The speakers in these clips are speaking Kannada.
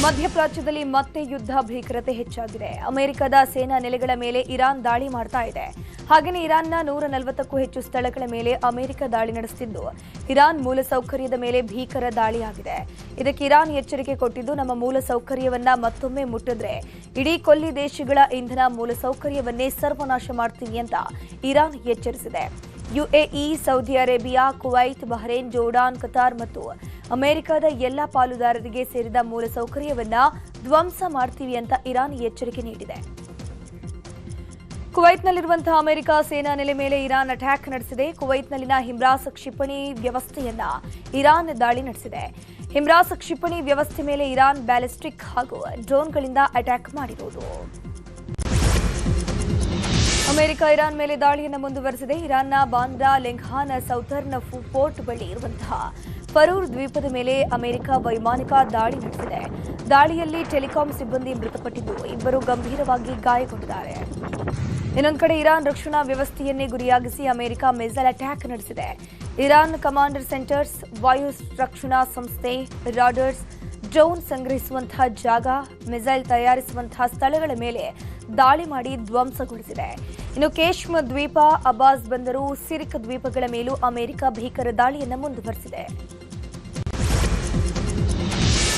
ಮಧ್ಯಪ್ರಾಚ್ಯದಲ್ಲಿ ಮತ್ತೆ ಯುದ್ಧ ಭೀಕರತೆ ಹೆಚ್ಚಾಗಿದೆ. ಅಮೆರಿಕದ ಸೇನಾ ನೆಲೆಗಳ ಮೇಲೆ ಇರಾನ್ ದಾಳಿ ಮಾಡ್ತಾ ಇದೆ. ಹಾಗೆಯೇ ಇರಾನ್ನ 140ಕ್ಕೂ ಹೆಚ್ಚು ಸ್ಥಳಗಳ ಮೇಲೆ ಅಮೆರಿಕ ದಾಳಿ ನಡೆಸುತ್ತಿದ್ದು, ಇರಾನ್ ಮೂಲಸೌಕರ್ಯದ ಮೇಲೆ ಭೀಕರ ದಾಳಿಯಾಗಿದೆ. ಇದಕ್ಕೆ ಇರಾನ್ ಎಚ್ಚರಿಕೆ ಕೊಟ್ಟಿದ್ದು, ನಮ್ಮ ಮೂಲಸೌಕರ್ಯವನ್ನ ಮತ್ತೊಮ್ಮೆ ಮುಟ್ಟಿದ್ರೆ ಇಡೀ ಕೊಲ್ಲಿ ದೇಶಗಳ ಇಂಧನ ಮೂಲಸೌಕರ್ಯವನ್ನೇ ಸರ್ವನಾಶ ಮಾಡ್ತೀವಿ ಅಂತ ಇರಾನ್ ಎಚ್ಚರಿಸಿದೆ. UAE, Saudi Arabia, Kuwait, Bahrain, Jordan, Qatar ಮತ್ತು ಅಮೆರಿಕದ ಎಲ್ಲ ಪಾಲುದಾರರಿಗೆ ಸೇರಿದ ಮೂಲಸೌಕರ್ಯವನ್ನ ಧ್ವಂಸ ಮಾಡ್ತೀವಿ ಅಂತ ಇರಾನ್ ಎಚ್ಚರಿಕೆ ನೀಡಿದೆ. ಕುವೈತ್ನಲ್ಲಿರುವಂತಹ ಅಮೆರಿಕ ಸೇನಾ ನೆಲೆ ಮೇಲೆ ಇರಾನ್ ಅಟ್ಯಾಕ್ ನಡೆಸಿದೆ. ಕುವೈತ್ನಲ್ಲಿನ ಹಿಮ್ರಾಸ್ ಕ್ಷಿಪಣಿ ವ್ಯವಸ್ಥೆಯನ್ನ ಇರಾನ್ ದಾಳಿ ನಡೆಸಿದೆ. ಹಿಮ್ರಾಸ್ ಕ್ಷಿಪಣಿ ವ್ಯವಸ್ಥೆ ಮೇಲೆ ಇರಾನ್ ಬ್ಯಾಲಿಸ್ಟಿಕ್ ಹಾಗೂ ಡ್ರೋನ್ಗಳಿಂದ ಅಟ್ಯಾಕ್ ಮಾಡಿರುವುದು. ಅಮೆರಿಕ ಇರಾನ್ ಮೇಲೆ ದಾಳಿಯನ್ನು ಮುಂದುವರೆಸಿದೆ. ಇರಾನ್ನ ಬಾಂದ್ರಾ ಲೆಂಘಾನ್ ಸೌಥರ್ನ್ ಪೋರ್ಟ್ ಬಳಿ ಇರುವಂತಹ ಫರೂರ್ ದ್ವೀಪದ ಮೇಲೆ ಅಮೆರಿಕ ವೈಮಾನಿಕ ದಾಳಿ ನಡೆಸಿದೆ. ದಾಳಿಯಲ್ಲಿ ಟೆಲಿಕಾಂ ಸಿಬ್ಬಂದಿ ಮೃತಪಟ್ಟಿದ್ದು, ಇಬ್ಬರು ಗಂಭೀರವಾಗಿ ಗಾಯಗೊಂಡಿದ್ದಾರೆ. ಇನ್ನೊಂದು ಕಡೆ ಇರಾನ್ ರಕ್ಷಣಾ ವ್ಯವಸ್ಥೆಯನ್ನೇ ಗುರಿಯಾಗಿಸಿ ಅಮೆರಿಕ ಮಿಸೈಲ್ ಅಟ್ಯಾಕ್ ನಡೆಸಿದೆ. ಇರಾನ್ ಕಮಾಂಡರ್ ಸೆಂಟರ್ಸ್, ವಾಯು ರಕ್ಷಣಾ ಸಂಸ್ಥೆ, ರಾಡರ್ಸ್, ಡ್ರೋನ್ ಸಂಗ್ರಹಿಸುವಂತಹ ಜಾಗ, ಮಿಸೈಲ್ ತಯಾರಿಸುವಂತಹ ಸ್ಥಳಗಳ ಮೇಲೆ ದಾಳಿ ಮಾಡಿ ಧ್ವಂಸಗೊಳಿಸಿದೆ. ಇನ್ನು ಕೇಶ್ಮ್ ದ್ವೀಪ, ಅಬ್ಬಾಸ್ ಬಂದರು, ಸಿರಿಕ್ ದ್ವೀಪಗಳ ಮೇಲೂ ಅಮೆರಿಕ ಭೀಕರ ದಾಳಿಯನ್ನು ಮುಂದುವರೆಸಿದೆ.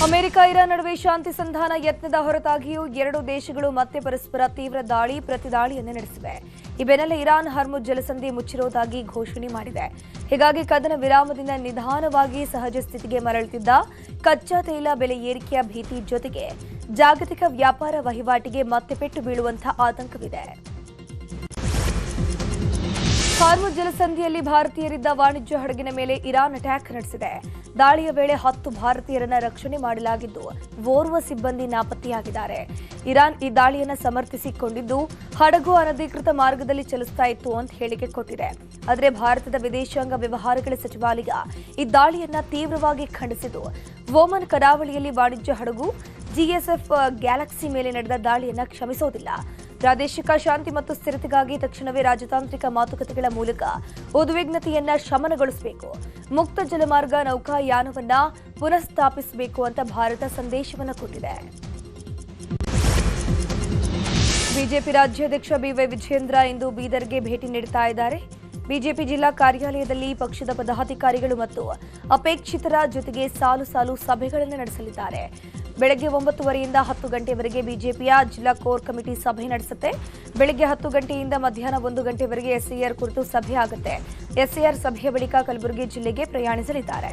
ಅಮೆರಿಕ ಇರಾನ್ ನಡುವೆ ಶಾಂತಿ ಸಂಧಾನ ಯತ್ನದ ಹೊರತಾಗಿಯೂ ಎರಡು ದೇಶಗಳು ಮತ್ತೆ ಪರಸ್ಪರ ತೀವ್ರ ದಾಳಿ ಪ್ರತಿದಾಳಿಯನ್ನು ನಡೆಸಿವೆ. ಈ ಬೆನ್ನಲ್ಲೇ ಇರಾನ್ ಹರ್ಮುಜ್ ಜಲಸಂಧಿ ಮುಚ್ಚಿರುವುದಾಗಿ ಘೋಷಣೆ ಮಾಡಿದೆ. ಹೀಗಾಗಿ ಕದನ ವಿರಾಮದಿಂದ ನಿಧಾನವಾಗಿ ಸಹಜ ಸ್ಥಿತಿಗೆ ಮರಳುತ್ತಿದ್ದ ಕಚ್ಚಾ ತೈಲ ಬೆಲೆ ಏರಿಕೆಯ ಭೀತಿ ಜೊತೆಗೆ ಜಾಗತಿಕ ವ್ಯಾಪಾರ ವಹಿವಾಟಿಗೆ ಮತ್ತೆ ಪೆಟ್ಟು ಬೀಳುವಂತಹ ಆತಂಕವಿದೆ. ಹಾರ್ಮುಜ್ ಜಲಸಂಧಿಯಲ್ಲಿ ಭಾರತೀಯರಿದ್ದ ವಾಣಿಜ್ಯ ಹಡಗಿನ ಮೇಲೆ ಇರಾನ್ ಅಟ್ಯಾಕ್ ನಡೆಸಿದೆ. ದಾಳಿಯ ವೇಳೆ 10 ಭಾರತೀಯರನ್ನ ರಕ್ಷಣೆ ಮಾಡಲಾಗಿದ್ದು, ಓರ್ವ ಸಿಬ್ಬಂದಿ ನಾಪತ್ತೆಯಾಗಿದ್ದಾರೆ. ಇರಾನ್ ಈ ದಾಳಿಯನ್ನು ಸಮರ್ಥಿಸಿಕೊಂಡಿದ್ದು, ಹಡಗು ಅನಧಿಕೃತ ಮಾರ್ಗದಲ್ಲಿ ಚಲಿಸ್ತಾ ಇತ್ತು ಅಂತ ಹೇಳಿಕೆ ಕೊಟ್ಟಿದೆ. ಆದರೆ ಭಾರತದ ವಿದೇಶಾಂಗ ವ್ಯವಹಾರಗಳ ಸಚಿವಾಲಯ ಈ ದಾಳಿಯನ್ನ ತೀವ್ರವಾಗಿ ಖಂಡಿಸಿದ್ದು, ಓಮನ್ ಕರಾವಳಿಯಲ್ಲಿ ವಾಣಿಜ್ಯ ಹಡಗು ಜಿಎಸ್ಎಫ್ ಗ್ಯಾಲಕ್ಸಿ ಮೇಲೆ ನಡೆದ ದಾಳಿಯನ್ನ ಕ್ಷಮಿಸೋದಿಲ್ಲ. ಪ್ರಾದೇಶಿಕ ಶಾಂತಿ ಮತ್ತು ಸ್ಥಿರತೆಗಾಗಿ ತಕ್ಷಣವೇ ರಾಜತಾಂತ್ರಿಕ ಮಾತುಕತೆಗಳ ಮೂಲಕ ಉದ್ವಿಗ್ನತೆಯನ್ನ ಶಮನಗೊಳಿಸಬೇಕು, ಮುಕ್ತ ಜಲಮಾರ್ಗ ನೌಕಾಯಾನವನ್ನ ಪುನಃಸ್ಥಾಪಿಸಬೇಕು ಅಂತ ಭಾರತ ಸಂದೇಶವನ್ನು ಕೊಟ್ಟಿದೆ. ಬಿಜೆಪಿ ರಾಜ್ಯಾಧ್ಯಕ್ಷ ಬಿವೈ ವಿಜಯೇಂದ್ರ ಇಂದು ಬೀದರ್ಗೆ ಭೇಟಿ ನೀಡುತ್ತಾ ಇದ್ದಾರೆ. ಬಿಜೆಪಿ ಜಿಲ್ಲಾ ಕಾರ್ಯಾಲಯದಲ್ಲಿ ಪಕ್ಷದ ಪದಾಧಿಕಾರಿಗಳು ಮತ್ತು ಅಪೇಕ್ಷಿತರ ಜೊತೆಗೆ ಸಾಲು ಸಾಲು ಸಭೆಗಳನ್ನು ನಡೆಸಲಿದ್ದಾರೆ. ಬೆಳಗ್ಗೆ 9:30ರಿಂದ 10 ಗಂಟೆವರೆಗೆ ಬಿಜೆಪಿಯ ಜಿಲ್ಲಾ ಕೋರ್ ಕಮಿಟಿ ಸಭೆ ನಡೆಸುತ್ತೆ. ಬೆಳಗ್ಗೆ 10 ಗಂಟೆಯಿಂದ ಮಧ್ಯಾಹ್ನ 1 ಗಂಟೆವರೆಗೆ ಎಸ್ಐಆರ್ ಕುರಿತು ಸಭೆ ಆಗುತ್ತೆ. ಎಸ್ಐಆರ್ ಸಭೆಯ ಬಳಿಕ ಕಲಬುರಗಿ ಜಿಲ್ಲೆಗೆ ಪ್ರಯಾಣಿಸಲಿದ್ದಾರೆ.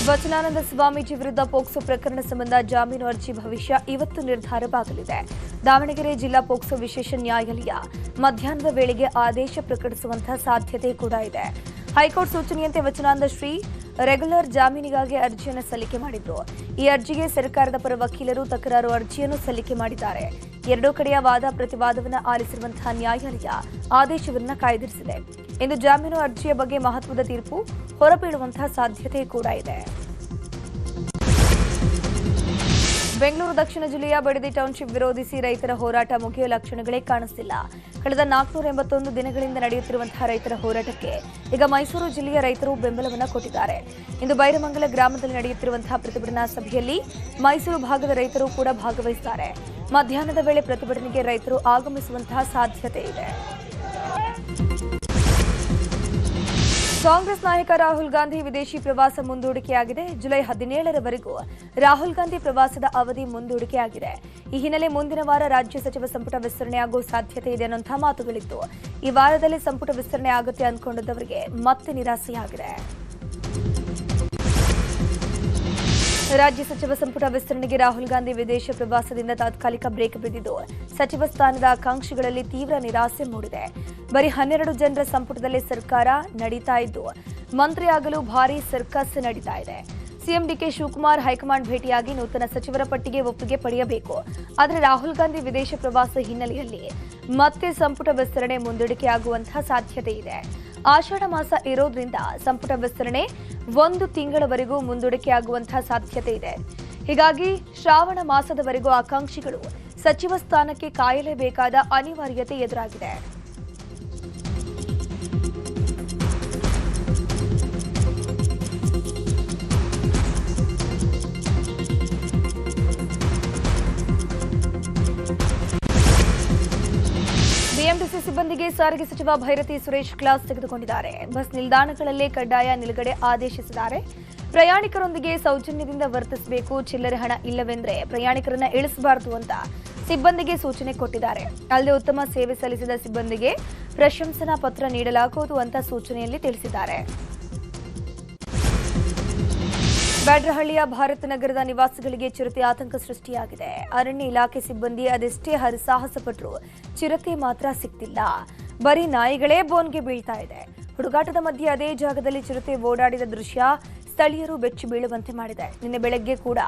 ವಚನಾನಂದ ಸ್ವಾಮೀಜಿ ವಿರುದ್ಧ ಪೋಕ್ಸೋ ಪ್ರಕರಣ ಸಂಬಂಧ ಜಾಮೀನು ಅರ್ಜಿ ಭವಿಷ್ಯ ಇವತ್ತು ನಿರ್ಧಾರವಾಗಲಿದೆ. ದಾವಣಗೆರೆ ಜಿಲ್ಲಾ ಪೋಕ್ಸೋ ವಿಶೇಷ ನ್ಯಾಯಾಲಯ ಮಧ್ಯಾಹ್ನದ ವೇಳೆಗೆ ಆದೇಶ ಪ್ರಕಟಿಸುವಂತಹ ಸಾಧ್ಯತೆ ಕೂಡ ಇದೆ. ಹೈಕೋರ್ಟ್ ಸೂಚನೆಯಂತೆ ವಚನಾನಂದ ಶ್ರೀ ರೆಗ್ಯುಲರ್ ಜಾಮೀನಿಗಾಗಿ ಅರ್ಜಿಯನ್ನು ಸಲ್ಲಿಕೆ ಮಾಡಿದ್ರು. ಈ ಅರ್ಜಿಗೆ ಸರ್ಕಾರದ ಪರ ವಕೀಲರು ತಕರಾರು ಅರ್ಜಿಯನ್ನು ಸಲ್ಲಿಕೆ ಮಾಡಿದ್ದಾರೆ. ಎರಡೂ ಕಡೆಯ ವಾದ ಪ್ರತಿವಾದವನ್ನು ಆಲಿಸಿರುವಂತಹ ನ್ಯಾಯಾಲಯ ಆದೇಶವನ್ನು ಕಾಯ್ದಿರಿಸಿದೆ. ಇಂದು ಜಾಮೀನು ಅರ್ಜಿಯ ಬಗ್ಗೆ ಮಹತ್ವದ ತೀರ್ಪು ಹೊರಬೀಳುವಂತಹ ಸಾಧ್ಯತೆ ಕೂಡ ಇದೆ. ಬೆಂಗಳೂರು ದಕ್ಷಿಣ ಜಿಲ್ಲೆಯ ಬಡದಿ ಟೌನ್ಶಿಪ್ ವಿರೋಧಿಸಿ ರೈತರ ಹೋರಾಟ ಮುಗಿಯುವ ಲಕ್ಷಣಗಳೇ ಕಾಣಿಸ್ತಿಲ್ಲ. ಕಳೆದ 481 ದಿನಗಳಿಂದ ನಡೆಯುತ್ತಿರುವಂತಹ ರೈತರ ಹೋರಾಟಕ್ಕೆ ಈಗ ಮೈಸೂರು ಜಿಲ್ಲೆಯ ರೈತರು ಬೆಂಬಲವನ್ನು ಕೊಟ್ಟಿದ್ದಾರೆ. ಇಂದು ಬೈರಮಂಗಲ ಗ್ರಾಮದಲ್ಲಿ ನಡೆಯುತ್ತಿರುವಂತಹ ಪ್ರತಿಭಟನಾ ಸಭೆಯಲ್ಲಿ ಮೈಸೂರು ಭಾಗದ ರೈತರು ಕೂಡ ಭಾಗವಹಿಸುತ್ತಾರೆ. ಮಧ್ಯಾಹ್ನದ ವೇಳೆ ಪ್ರತಿಭಟನೆಗೆ ರೈತರು ಆಗಮಿಸುವಂತಹ ಸಾಧ್ಯತೆ ಇದೆ. ಕಾಂಗ್ರೆಸ್ ನಾಯಕ ರಾಹುಲ್ ಗಾಂಧಿ ವಿದೇಶಿ ಪ್ರವಾಸ ಮುಂದೂಡಿಕೆಯಾಗಿದೆ. ಜುಲೈ 17ರವರೆಗೂ ರಾಹುಲ್ ಗಾಂಧಿ ಪ್ರವಾಸದ ಅವಧಿ ಮುಂದೂಡಿಕೆಯಾಗಿದೆ. ಈ ಹಿನ್ನೆಲೆ ಮುಂದಿನ ವಾರ ರಾಜ್ಯ ಸಚಿವ ಸಂಪುಟ ವಿಸ್ತರಣೆಯಾಗುವ ಸಾಧ್ಯತೆ ಇದೆ ಅನ್ನುವಂತಹ ಮಾತುಗಳಿತ್ತು. ಈ ವಾರದಲ್ಲಿ ಸಂಪುಟ ವಿಸ್ತರಣೆ ಆಗುತ್ತೆ ಅಂದ್ಕೊಂಡಿದ್ದವರಿಗೆ ಮತ್ತೆ ನಿರಾಸೆಯಾಗಿದೆ. ರಾಜ್ಯ ಸಚಿವ ಸಂಪುಟ ವಿಸ್ತರಣೆಗೆ ರಾಹುಲ್ ಗಾಂಧಿ ವಿದೇಶ ಪ್ರವಾಸದಿಂದ ತಾತ್ಕಾಲಿಕ ಬ್ರೇಕ್ ಬಿದ್ದಿದ್ದು, ಸಚಿವ ಸ್ಥಾನದ ಆಕಾಂಕ್ಷಿಗಳಲ್ಲಿ ತೀವ್ರ ನಿರಾಸೆ ಮೂಡಿದೆ. ಬರೀ 12 ಜನರ ಸಂಪುಟದಲ್ಲೇ ಸರ್ಕಾರ ನಡೀತಾ ಇದ್ದು, ಮಂತ್ರಿಯಾಗಲು ಭಾರೀ ಸರ್ಕಸ್ ನಡೀತಾ ಇದೆ. ಸಿಎಂ ಡಿಕೆ ಶಿವಕುಮಾರ್ ಹೈಕಮಾಂಡ್ ಭೇಟಿಯಾಗಿ ನೂತನ ಸಚಿವರ ಪಟ್ಟಿಗೆ ಒಪ್ಪಿಗೆ ಪಡೆಯಬೇಕು. ಆದರೆ ರಾಹುಲ್ ಗಾಂಧಿ ವಿದೇಶ ಪ್ರವಾಸ ಹಿನ್ನೆಲೆಯಲ್ಲಿ ಮತ್ತೆ ಸಂಪುಟ ವಿಸ್ತರಣೆ ಮುಂದೂಡಿಕೆಯಾಗುವಂತಹ ಸಾಧ್ಯತೆ ಇದೆ. ಆಷಾಢ ಮಾಸ ಇರೋದ್ರಿಂದ ಸಂಪುಟ ವಿಸ್ತರಣೆ 1 ತಿಂಗಳವರೆಗೂ ಮುಂದೂಡಿಕೆಯಾಗುವಂತಹ ಸಾಧ್ಯತೆ ಇದೆ. ಹೀಗಾಗಿ ಶ್ರಾವಣ ಮಾಸದವರೆಗೂ ಆಕಾಂಕ್ಷಿಗಳು ಸಚಿವ ಸ್ಥಾನಕ್ಕೆ ಕಾಯಲೇಬೇಕಾದ ಅನಿವಾರ್ಯತೆ ಎದುರಾಗಿದೆ. ಸಿಬ್ಬಂದಿಗೆ ಸಾರಿಗೆ ಸಚಿವ ಭೈರತಿ ಸುರೇಶ್ ಕ್ಲಾಸ್ ತೆಗೆದುಕೊಂಡಿದ್ದಾರೆ. ಬಸ್ ನಿಲ್ದಾಣಗಳಲ್ಲೇ ಕಡ್ಡಾಯ ನಿಲುಗಡೆ ಆದೇಶಿಸಿದ್ದಾರೆ. ಪ್ರಯಾಣಿಕರೊಂದಿಗೆ ಸೌಜನ್ಯದಿಂದ ವರ್ತಿಸಬೇಕು, ಚಿಲ್ಲರೆ ಹಣ ಇಲ್ಲವೆಂದರೆ ಪ್ರಯಾಣಿಕರನ್ನ ಇಳಿಸಬಾರದು ಅಂತ ಸಿಬ್ಬಂದಿಗೆ ಸೂಚನೆ ಕೊಟ್ಟಿದ್ದಾರೆ. ಅಲ್ಲದೆ ಉತ್ತಮ ಸೇವೆ ಸಲ್ಲಿಸಿದ ಸಿಬ್ಬಂದಿಗೆ ಪ್ರಶಂಸನಾ ಪತ್ರ ನೀಡಲಾಗುವುದು ಅಂತ ಸೂಚನೆಯಲ್ಲಿ ತಿಳಿಸಿದ್ದಾರೆ. ಬ್ಯಾಡ್ರಹಳ್ಳಿಯ ಭಾರತ್ ನಗರದ ನಿವಾಸಿಗಳಿಗೆ ಚಿರತೆ ಆತಂಕ ಸೃಷ್ಟಿಯಾಗಿದೆ. ಅರಣ್ಯ ಇಲಾಖೆ ಸಿಬ್ಬಂದಿ ಅದೆಷ್ಟೇ ಹರಸಾಹಸ ಪಟ್ಟರು ಚಿರತೆ ಮಾತ್ರ ಸಿಕ್ತಿಲ್ಲ. ಬರೀ ನಾಯಿಗಳೇ ಬೋನ್ಗೆ ಬೀಳ್ತಾ ಇದೆ. ಹುಡುಗಾಟದ ಮಧ್ಯೆ ಅದೇ ಜಾಗದಲ್ಲಿ ಚಿರತೆ ಓಡಾಡಿದ ದೃಶ್ಯ ಸ್ಥಳೀಯರು ಬೆಚ್ಚಿ ಬೀಳುವಂತೆ ಮಾಡಿದೆ. ನಿನ್ನೆ ಬೆಳಗ್ಗೆ ಕೂಡ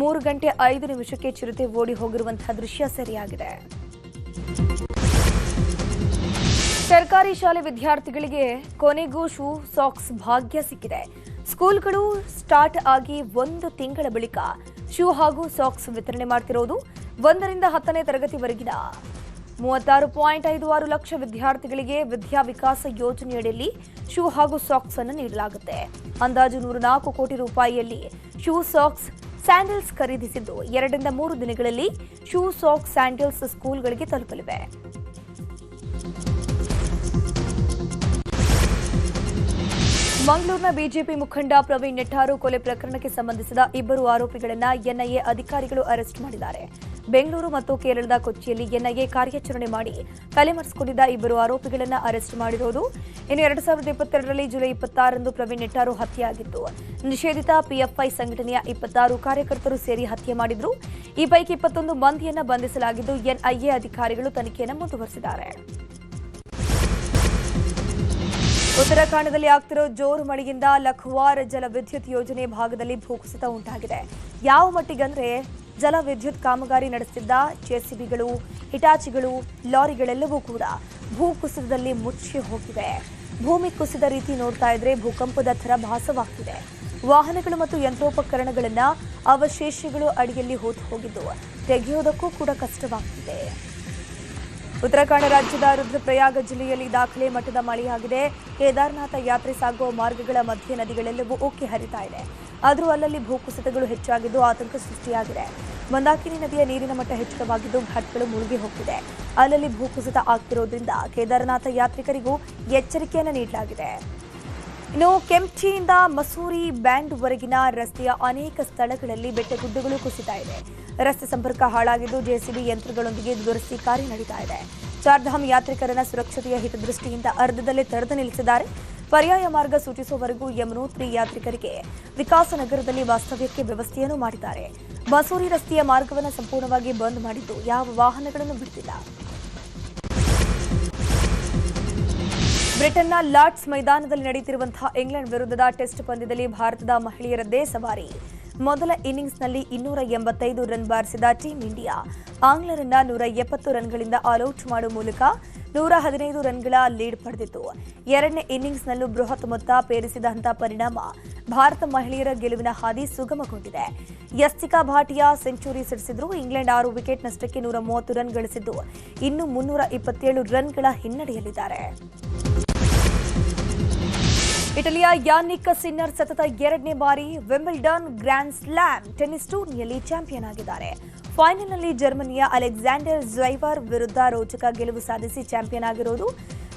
3 ಗಂಟೆ 5 ನಿಮಿಷಕ್ಕೆ ಚಿರತೆ ಓಡಿ ಹೋಗಿರುವಂತಹ ದೃಶ್ಯ ಸೆರೆಯಾಗಿದೆ. ಸರ್ಕಾರಿ ಶಾಲೆ ವಿದ್ಯಾರ್ಥಿಗಳಿಗೆ ಕೊನೆಗೂ ಶೂ ಸಾಕ್ಸ್ ಭಾಗ್ಯ ಸಿಕ್ಕಿದೆ. ಸ್ಕೂಲ್ಗಳು ಸ್ಟಾರ್ಟ್ ಆಗಿ 1 ತಿಂಗಳ ಬಳಿಕ ಶೂ ಹಾಗೂ ಸಾಕ್ಸ್ ವಿತರಣೆ ಮಾಡ್ತಿರೋದು. 1ರಿಂದ 10ನೇ ತರಗತಿವರೆಗಿನ 36.56 ಲಕ್ಷ ವಿದ್ಯಾರ್ಥಿಗಳಿಗೆ ವಿದ್ಯಾ ವಿಕಾಸ ಯೋಜನೆಯಡಿಯಲ್ಲಿ ಶೂ ಹಾಗೂ ಸಾಕ್ಸ್ ಅನ್ನು ನೀಡಲಾಗುತ್ತೆ. ಅಂದಾಜು 104 ಕೋಟಿ ರೂಪಾಯಿಯಲ್ಲಿ ಶೂ ಸಾಕ್ಸ್ ಸ್ಯಾಂಡಲ್ಸ್ ಖರೀದಿಸಿದ್ದು 2ರಿಂದ 3 ದಿನಗಳಲ್ಲಿ ಶೂ ಸಾಕ್ಸ್ ಸ್ಯಾಂಡಲ್ಸ್ ಸ್ಕೂಲ್ಗಳಿಗೆ ತಲುಪಲಿವೆ. ಮಂಗಳೂರಿನ ಬಿಜೆಪಿ ಮುಖಂಡ ಪ್ರವೀಣ್ ನೆಟ್ಟಾರು ಕೊಲೆ ಪ್ರಕರಣಕ್ಕೆ ಸಂಬಂಧಿಸಿದ 2 ಆರೋಪಿಗಳನ್ನು ಎನ್ಐಎ ಅಧಿಕಾರಿಗಳು ಅರೆಸ್ಟ್ ಮಾಡಿದ್ದಾರೆ. ಬೆಂಗಳೂರು ಮತ್ತು ಕೇರಳದ ಕೊಚ್ಚಿಯಲ್ಲಿ ಎನ್ಐಎ ಕಾರ್ಯಾಚರಣೆ ಮಾಡಿ ತಲೆಮರೆಸಿಕೊಂಡಿದ್ದ 2 ಆರೋಪಿಗಳನ್ನು ಅರೆಸ್ಟ್ ಮಾಡಿರುವುದು. ಇನ್ನು 2022ರಲ್ಲಿ ಜುಲೈ 26ರಂದು ಪ್ರವೀಣ್ ನೆಟ್ಟಾರು ಹತ್ಯೆಯಾಗಿತ್ತು. ನಿಷೇಧಿತ ಪಿಎಫ್ಐ ಸಂಘಟನೆಯ 26 ಕಾರ್ಯಕರ್ತರು ಸೇರಿ ಹತ್ಯೆ ಮಾಡಿದ್ರು. ಈ ಪೈಕಿ 21 ಮಂದಿಯನ್ನು ಬಂಧಿಸಲಾಗಿದ್ದು ಎನ್ಐಎ ಅಧಿಕಾರಿಗಳು ತನಿಖೆಯನ್ನು ಮುಂದುವರೆಸಿದ್ದಾರೆ. ಉತ್ತರಾಖಂಡದಲ್ಲಿ ಆಗ್ತಿರೋ ಜೋರು ಮಳೆಯಿಂದ ಲಖವಾರ್ ಜಲ ವಿದ್ಯುತ್ ಯೋಜನೆ ಭಾಗದಲ್ಲಿ ಭೂಕುಸಿತ ಉಂಟಾಗಿದೆ. ಯಾವ ಮಟ್ಟಿಗಂದ್ರೆ ಜಲ ವಿದ್ಯುತ್ ಕಾಮಗಾರಿ ನಡೆಸುತ್ತಿದ್ದ ಜೆಸಿಬಿಗಳು, ಹಿಟಾಚಿಗಳು, ಲಾರಿಗಳೆಲ್ಲವೂ ಕೂಡ ಭೂಕುಸಿತದಲ್ಲಿ ಮುಚ್ಚಿ ಹೋಗಿವೆ. ಭೂಮಿ ಕುಸಿದ ರೀತಿ ನೋಡ್ತಾ ಇದ್ರೆ ಭೂಕಂಪದ ಥರ ಭಾಸವಾಗ್ತಿದೆ. ವಾಹನಗಳು ಮತ್ತು ಯಂತ್ರೋಪಕರಣಗಳನ್ನ ಅವಶೇಷಗಳು ಅಡಿಯಲ್ಲಿ ಹೂತು ಹೋಗಿದ್ದು ತೆಗೆಯೋದಕ್ಕೂ ಕೂಡ ಕಷ್ಟವಾಗ್ತಿದೆ. ಉತ್ತರಾಖಂಡ ರಾಜ್ಯದ ರುದ್ರಪ್ರಯಾಗ ಜಿಲ್ಲೆಯಲ್ಲಿ ದಾಖಲೆ ಮಟ್ಟದ ಮಳೆಯಾಗಿದೆ. ಕೇದಾರನಾಥ ಯಾತ್ರೆ ಸಾಗುವ ಮಾರ್ಗಗಳ ಮಧ್ಯೆ ನದಿಗಳೆಲ್ಲವೂ ಉಕ್ಕಿ ಹರಿತಾ ಇದೆ. ಆದರೂ ಅಲ್ಲಲ್ಲಿ ಭೂಕುಸಿತಗಳು ಹೆಚ್ಚಾಗಿದ್ದು ಆತಂಕ ಸೃಷ್ಟಿಯಾಗಿದೆ. ಮಂದಾಕಿನಿ ನದಿಯ ನೀರಿನ ಮಟ್ಟ ಹೆಚ್ಚಳವಾಗಿದ್ದು ಘಾಟ್ಗಳು ಮುಳುಗಿ ಹೋಗ್ತಿದೆ. ಅಲ್ಲಲ್ಲಿ ಭೂಕುಸಿತ ಆಗ್ತಿರೋದ್ರಿಂದ ಕೇದಾರನಾಥ ಯಾತ್ರಿಕರಿಗೂ ಎಚ್ಚರಿಕೆಯನ್ನು ನೀಡಲಾಗಿದೆ. ಇನ್ನು ಕೆಂಪ್ಟಿಯಿಂದ ಮಸೂರಿ ಬ್ಯಾಂಡ್ವರೆಗಿನ ರಸ್ತೆಯ ಅನೇಕ ಸ್ಥಳಗಳಲ್ಲಿ ಬೆಟ್ಟಗುಡ್ಡಗಳು ಕುಸಿತಾ ಇದೆ. ರಸ್ತೆ ಸಂಪರ್ಕ ಹಾಳಾಗಿದ್ದು ಜೆಸಿಬಿ ಯಂತ್ರಗಳೊಂದಿಗೆ ದುರಸ್ತಿ ಕಾರ್ಯ ನಡೀತಾ ಇದೆ. ಚಾರ್ಧಾಮ್ ಯಾತ್ರಿಕರನ್ನ ಸುರಕ್ಷತೆಯ ಹಿತದೃಷ್ಟಿಯಿಂದ ಅರ್ಧದಲ್ಲೇ ತಡೆದು ನಿಲ್ಲಿಸಿದ್ದಾರೆ. ಪರ್ಯಾಯ ಮಾರ್ಗ ಸೂಚಿಸುವವರೆಗೂ ಯಮುನೋತ್ರಿ ಯಾತ್ರಿಕರಿಗೆ ವಿಕಾಸನಗರದಲ್ಲಿ ವಾಸ್ತವ್ಯಕ್ಕೆ ವ್ಯವಸ್ಥೆಯನ್ನು ಮಾಡಿದ್ದಾರೆ. ಮಸೂರಿ ರಸ್ತೆಯ ಮಾರ್ಗವನ್ನು ಸಂಪೂರ್ಣವಾಗಿ ಬಂದ್ ಮಾಡಿದ್ದು ಯಾವ ವಾಹನಗಳನ್ನು ಬಿಡುತ್ತಿಲ್ಲ. ಬ್ರಿಟನ್ನ ಲಾರ್ಡ್ಸ್ ಮೈದಾನದಲ್ಲಿ ನಡೆಯುತ್ತಿರುವಂತಹ ಇಂಗ್ಲೆಂಡ್ ವಿರುದ್ಧದ ಟೆಸ್ಟ್ ಪಂದ್ಯದಲ್ಲಿ ಭಾರತದ ಮಹಿಳೆಯರದ್ದೇ ಸವಾರಿ. ಮೊದಲ ಇನ್ನಿಂಗ್ಸ್ನಲ್ಲಿ 285 ರನ್ ಬಾರಿಸಿದ ಟೀಂ ಇಂಡಿಯಾ ಆಂಗ್ಲರನ್ನ 170 ರನ್ಗಳಿಂದ ಆಲ್ಔಟ್ ಮಾಡುವ ಮೂಲಕ 115 ರನ್ಗಳ ಲೀಡ್ ಪಡೆದಿತ್ತು. ಎರಡನೇ ಇನ್ನಿಂಗ್ಸ್ನಲ್ಲೂ ಬೃಹತ್ ಮೊತ್ತ ಪೇರಿಸಿದಂತಹ ಪರಿಣಾಮ ಭಾರತ ಮಹಿಳೆಯರ ಗೆಲುವಿನ ಹಾದಿ ಸುಗಮಗೊಂಡಿದೆ. ಯಸ್ತಿಕಾ ಭಾಟಿಯಾ ಸೆಂಚುರಿ ಸಿಡಿಸಿದ್ರು. ಇಂಗ್ಲೆಂಡ್ 6 ವಿಕೆಟ್ ನಷ್ಟಕ್ಕೆ 130 ರನ್ ಗಳಿಸಿದ್ದು ಇನ್ನು 327 ರನ್ಗಳ ಹಿನ್ನಡೆಯಲ್ಲಿದ್ದಾರೆ. ಇಟಲಿಯ ಯಾನಿಕ್ ಸಿನ್ನರ್ ಸತತ 2ನೇ ಬಾರಿ ವಿಂಬಲ್ಡನ್ ಗ್ರ್ಯಾಂಡ್ ಸ್ಲಾಮ್ ಟೆನ್ನಿಸ್ ಟೂರ್ನಿಯಲ್ಲಿ ಚಾಂಪಿಯನ್ ಆಗಿದ್ದಾರೆ. ಫೈನಲ್ನಲ್ಲಿ ಜರ್ಮನಿಯ ಅಲೆಕ್ಸಾಂಡರ್ ಜ್ವೈವರ್ ವಿರುದ್ಧ ರೋಚಕ ಗೆಲುವು ಸಾಧಿಸಿ ಚಾಂಪಿಯನ್ ಆಗಿರೋದು.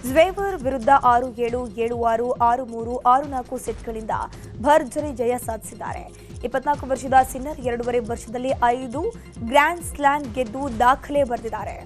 ಜ್ವೈವರ್ ವಿರುದ್ಧ 6-7, 7-6, 6-3, 6-4 ಸೆಟ್ಗಳಿಂದ ಭರ್ಜರಿ ಜಯ ಸಾಧಿಸಿದ್ದಾರೆ. 24 ವರ್ಷದ ಸಿನ್ನರ್ 2.5 ವರ್ಷದಲ್ಲಿ 5 ಗ್ರ್ಯಾಂಡ್ ಸ್ಲಾಮ್ ಗೆದ್ದು ದಾಖಲೆ ಬರೆದಿದ್ದಾರೆ.